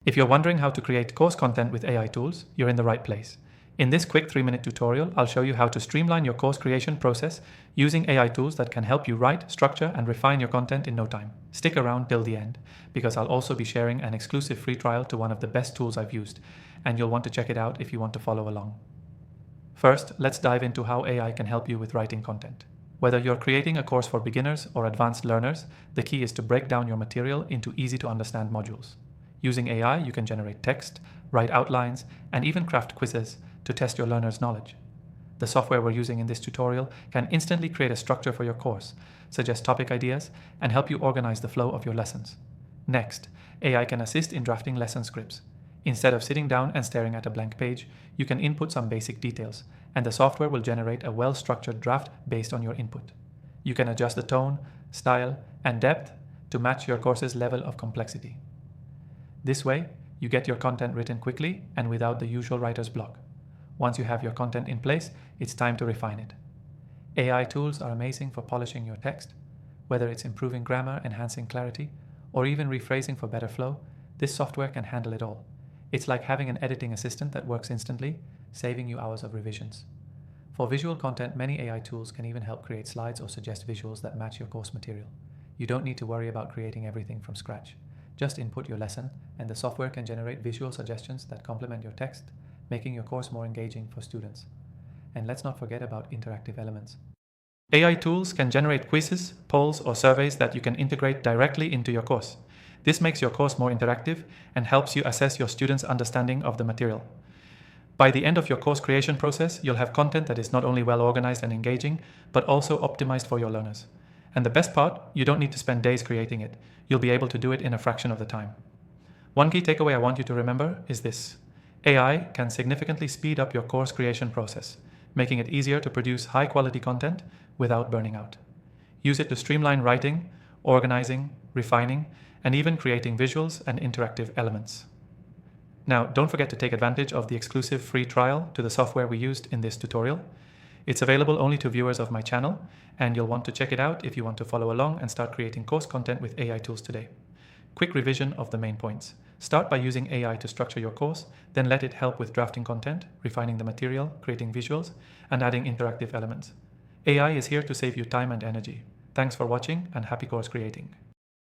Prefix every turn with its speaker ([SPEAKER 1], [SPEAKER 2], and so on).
[SPEAKER 1] If you're wondering how to create course content with AI tools, you're in the right place. In this quick 3-minute tutorial, I'll show you how to streamline your course creation process using AI tools that can help you write, structure, and refine your content in no time. Stick around till the end, because I'll also be sharing an exclusive free trial to one of the best tools I've used, and you'll want to check it out if you want to follow along. First, let's dive into how AI can help you with writing content. Whether you're creating a course for beginners or advanced learners, the key is to break down your material into easy-to-understand modules. Using AI, you can generate text, write outlines, and even craft quizzes to test your learners' knowledge. The software we're using in this tutorial can instantly create a structure for your course, suggest topic ideas, and help you organize the flow of your lessons. Next, AI can assist in drafting lesson scripts. Instead of sitting down and staring at a blank page, you can input some basic details, and the software will generate a well-structured draft based on your input. You can adjust the tone, style, and depth to match your course's level of complexity. This way, you get your content written quickly and without the usual writer's block. Once you have your content in place, it's time to refine it. AI tools are amazing for polishing your text. Whether it's improving grammar, enhancing clarity, or even rephrasing for better flow, this software can handle it all. It's like having an editing assistant that works instantly, saving you hours of revisions. For visual content, many AI tools can even help create slides or suggest visuals that match your course material. You don't need to worry about creating everything from scratch. Just input your lesson, and the software can generate visual suggestions that complement your text, making your course more engaging for students. And let's not forget about interactive elements. AI tools can generate quizzes, polls, or surveys that you can integrate directly into your course. This makes your course more interactive and helps you assess your students' understanding of the material. By the end of your course creation process, you'll have content that is not only well organized and engaging, but also optimized for your learners. And the best part, you don't need to spend days creating it. You'll be able to do it in a fraction of the time. One key takeaway I want you to remember is this. AI can significantly speed up your course creation process, making it easier to produce high-quality content without burning out. Use it to streamline writing, organizing, refining, and even creating visuals and interactive elements. Now, don't forget to take advantage of the exclusive free trial to the software we used in this tutorial. It's available only to viewers of my channel, and you'll want to check it out if you want to follow along and start creating course content with AI tools today. Quick revision of the main points. Start by using AI to structure your course, then let it help with drafting content, refining the material, creating visuals, and adding interactive elements. AI is here to save you time and energy. Thanks for watching, and happy course creating.